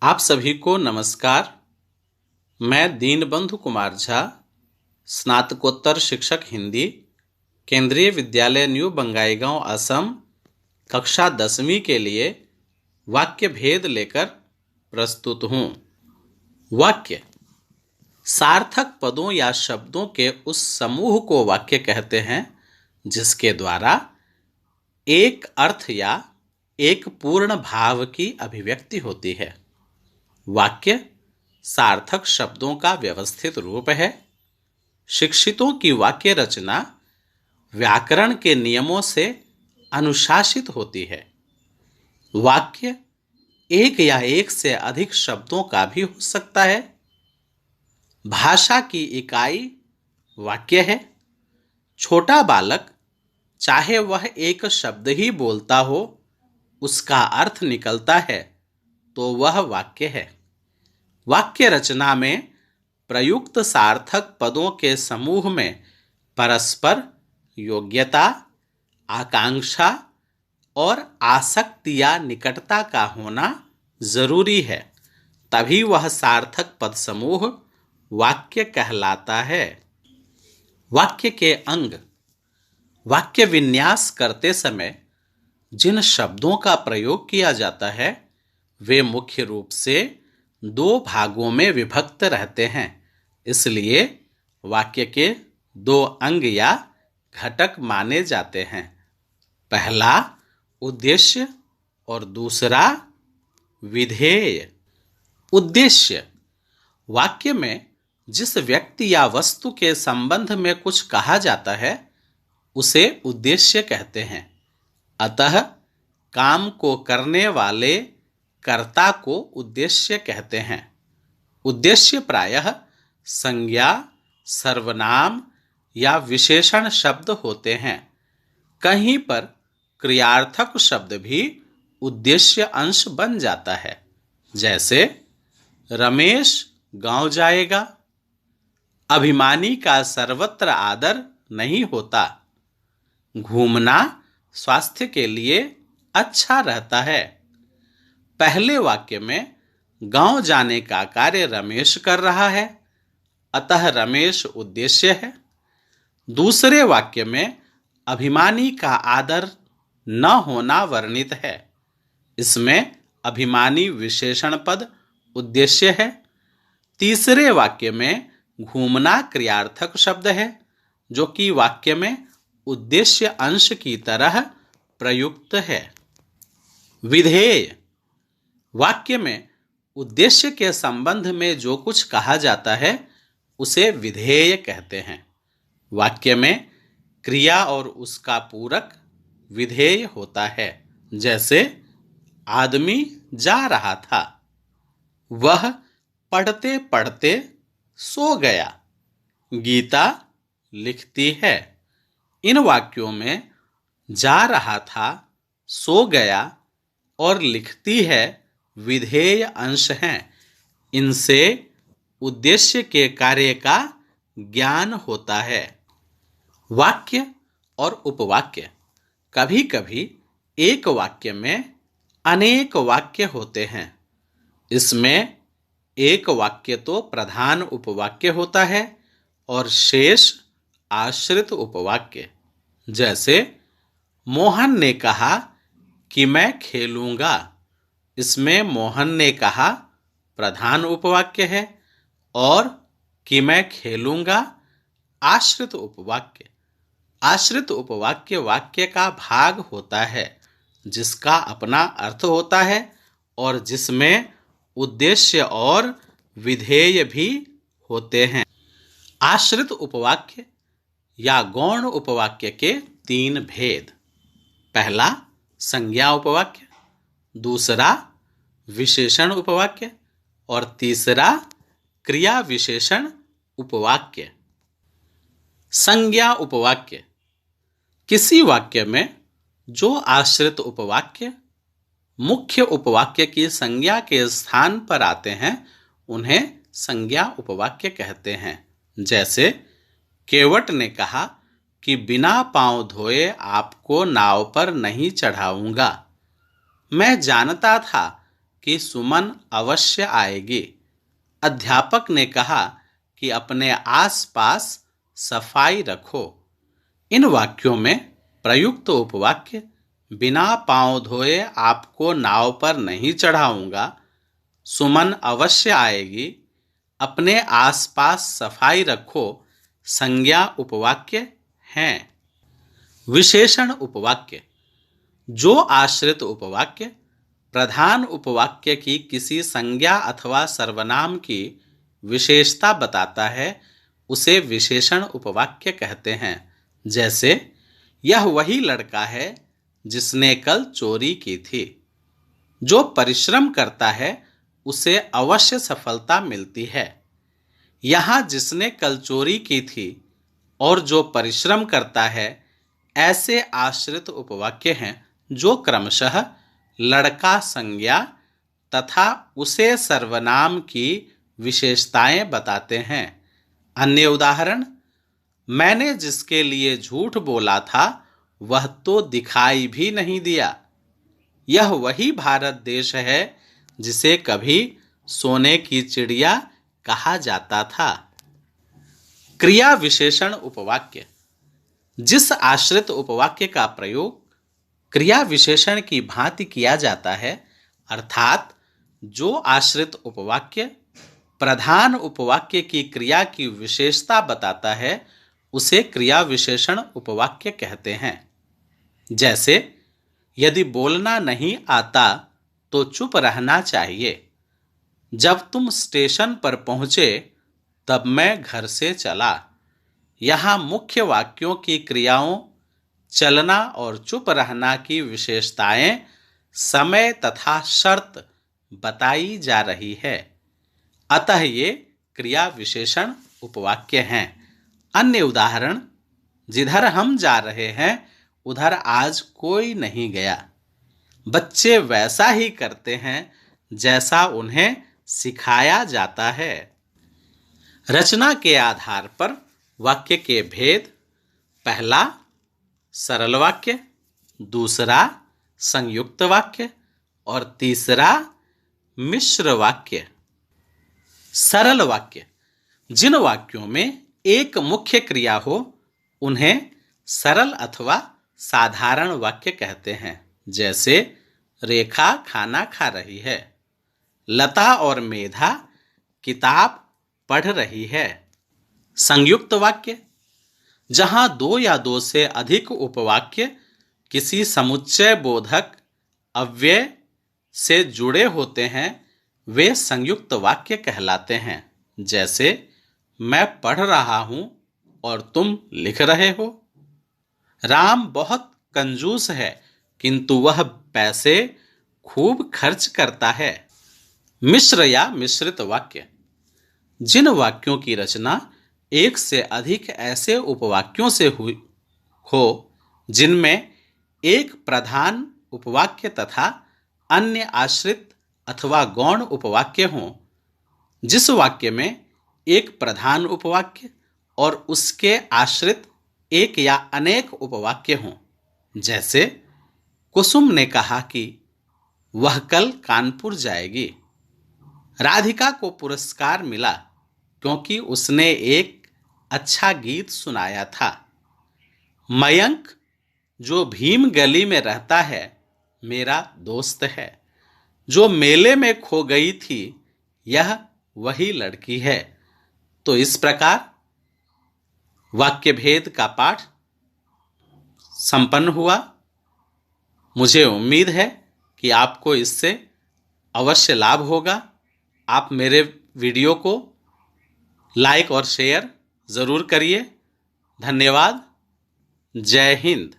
आप सभी को नमस्कार। मैं दीनबंधु कुमार झा, स्नातकोत्तर शिक्षक हिंदी, केंद्रीय विद्यालय न्यू बंगाईगांव, असम, कक्षा 10वीं के लिए वाक्य भेद लेकर प्रस्तुत हूँ। वाक्य सार्थक पदों या शब्दों के उस समूह को वाक्य कहते हैं जिसके द्वारा एक अर्थ या एक पूर्ण भाव की अभिव्यक्ति होती है। वाक्य सार्थक शब्दों का व्यवस्थित रूप है। शिक्षितों की वाक्य रचना व्याकरण के नियमों से अनुशासित होती है। वाक्य एक या एक से अधिक शब्दों का भी हो सकता है। भाषा की इकाई वाक्य है। छोटा बालक चाहे वह एक शब्द ही बोलता हो, उसका अर्थ निकलता है तो वह वाक्य है। वाक्य रचना में प्रयुक्त सार्थक पदों के समूह में परस्पर योग्यता, आकांक्षा और आसक्ति या निकटता का होना जरूरी है, तभी वह सार्थक पद समूह वाक्य कहलाता है। वाक्य के अंग। वाक्य विन्यास करते समय जिन शब्दों का प्रयोग किया जाता है वे मुख्य रूप से दो भागों में विभक्त रहते हैं, इसलिए वाक्य के दो अंग या घटक माने जाते हैं। पहला उद्देश्य और दूसरा विधेय। उद्देश्य वाक्य में जिस व्यक्ति या वस्तु के संबंध में कुछ कहा जाता है उसे उद्देश्य कहते हैं। अतः काम को करने वाले कर्ता को उद्देश्य कहते हैं। उद्देश्य प्रायः संज्ञा, सर्वनाम या विशेषण शब्द होते हैं। कहीं पर क्रियार्थक शब्द भी उद्देश्य अंश बन जाता है, जैसे रमेश गांव जाएगा। अभिमानी का सर्वत्र आदर नहीं होता। घूमना स्वास्थ्य के लिए अच्छा रहता है। पहले वाक्य में गांव जाने का कार्य रमेश कर रहा है, अतः रमेश उद्देश्य है। दूसरे वाक्य में अभिमानी का आदर न होना वर्णित है, इसमें अभिमानी विशेषण पद उद्देश्य है। तीसरे वाक्य में घूमना क्रियार्थक शब्द है, जो कि वाक्य में उद्देश्य अंश की तरह प्रयुक्त है। विधेय वाक्य में उद्देश्य के संबंध में जो कुछ कहा जाता है उसे विधेय कहते हैं। वाक्य में क्रिया और उसका पूरक विधेय होता है, जैसे आदमी जा रहा था, वह पढ़ते पढ़ते सो गया। गीता लिखती है। इन वाक्यों में जा रहा था, सो गया और लिखती है विधेय अंश हैं। इनसे उद्देश्य के कार्य का ज्ञान होता है। वाक्य और उपवाक्य। कभी कभी एक वाक्य में अनेक वाक्य होते हैं। इसमें एक वाक्य तो प्रधान उपवाक्य होता है और शेष आश्रित उपवाक्य। जैसे मोहन ने कहा कि मैं खेलूंगा। इसमें मोहन ने कहा प्रधान उपवाक्य है और कि मैं खेलूंगा आश्रित उपवाक्य। आश्रित उपवाक्य वाक्य का भाग होता है जिसका अपना अर्थ होता है और जिसमें उद्देश्य और विधेय भी होते हैं। आश्रित उपवाक्य या गौण उपवाक्य के तीन भेद। पहला संज्ञा उपवाक्य, दूसरा विशेषण उपवाक्य और तीसरा क्रिया विशेषण उपवाक्य। संज्ञा उपवाक्य। किसी वाक्य में जो आश्रित उपवाक्य मुख्य उपवाक्य की संज्ञा के स्थान पर आते हैं उन्हें संज्ञा उपवाक्य कहते हैं। जैसे केवट ने कहा कि बिना पांव धोए आपको नाव पर नहीं चढ़ाऊंगा। मैं जानता था कि सुमन अवश्य आएगी। अध्यापक ने कहा कि अपने आसपास सफाई रखो। इन वाक्यों में प्रयुक्त उपवाक्य बिना पांव धोए आपको नाव पर नहीं चढ़ाऊंगा, सुमन अवश्य आएगी, अपने आसपास सफाई रखो संज्ञा उपवाक्य हैं। विशेषण उपवाक्य। जो आश्रित उपवाक्य प्रधान उपवाक्य की किसी संज्ञा अथवा सर्वनाम की विशेषता बताता है उसे विशेषण उपवाक्य कहते हैं। जैसे, यह वही लड़का है जिसने कल चोरी की थी। जो परिश्रम करता है उसे अवश्य सफलता मिलती है। यहाँ जिसने कल चोरी की थी और जो परिश्रम करता है ऐसे आश्रित उपवाक्य हैं जो क्रमशः लड़का संज्ञा तथा उसे सर्वनाम की विशेषताएं बताते हैं। अन्य उदाहरण, मैंने जिसके लिए झूठ बोला था वह तो दिखाई भी नहीं दिया। यह वही भारत देश है जिसे कभी सोने की चिड़िया कहा जाता था। क्रिया विशेषण उपवाक्य। जिस आश्रित उपवाक्य का प्रयोग क्रिया विशेषण की भांति किया जाता है, अर्थात जो आश्रित उपवाक्य प्रधान उपवाक्य की क्रिया की विशेषता बताता है, उसे क्रिया विशेषण उपवाक्य कहते हैं। जैसे, यदि बोलना नहीं आता तो चुप रहना चाहिए। जब तुम स्टेशन पर पहुंचे तब मैं घर से चला। यहाँ मुख्य वाक्यों की क्रियाओं चलना और चुप रहना की विशेषताएं समय तथा शर्त बताई जा रही है। अतः ये क्रिया विशेषण उपवाक्य हैं। अन्य उदाहरण, जिधर हम जा रहे हैं उधर आज कोई नहीं गया। बच्चे वैसा ही करते हैं जैसा उन्हें सिखाया जाता है। रचना के आधार पर वाक्य के भेद। पहला, सरल वाक्य, दूसरा संयुक्त वाक्य और तीसरा मिश्र वाक्य। सरल वाक्य। जिन वाक्यों में एक मुख्य क्रिया हो उन्हें सरल अथवा साधारण वाक्य कहते हैं। जैसे, रेखा खाना खा रही है, लता और मेधा किताब पढ़ रही है। संयुक्त वाक्य। जहां दो या दो से अधिक उपवाक्य किसी समुच्चय बोधक अव्यय से जुड़े होते हैं वे संयुक्त वाक्य कहलाते हैं। जैसे, मैं पढ़ रहा हूं और तुम लिख रहे हो। राम बहुत कंजूस है किंतु वह पैसे खूब खर्च करता है। मिश्र या मिश्रित वाक्य। जिन वाक्यों की रचना एक से अधिक ऐसे उपवाक्यों से हुई हो जिनमें एक प्रधान उपवाक्य तथा अन्य आश्रित अथवा गौण उपवाक्य हों। जिस वाक्य में एक प्रधान उपवाक्य और उसके आश्रित एक या अनेक उपवाक्य हों। जैसे, कुसुम ने कहा कि वह कल कानपुर जाएगी। राधिका को पुरस्कार मिला क्योंकि उसने एक अच्छा गीत सुनाया था। मयंक, जो भीम गली में रहता है, मेरा दोस्त है। जो मेले में खो गई थी, यह वही लड़की है। तो इस प्रकार वाक्य भेद का पाठ संपन्न हुआ। मुझे उम्मीद है कि आपको इससे अवश्य लाभ होगा। आप मेरे वीडियो को लाइक और शेयर ज़रूर करिए। धन्यवाद। जय हिंद।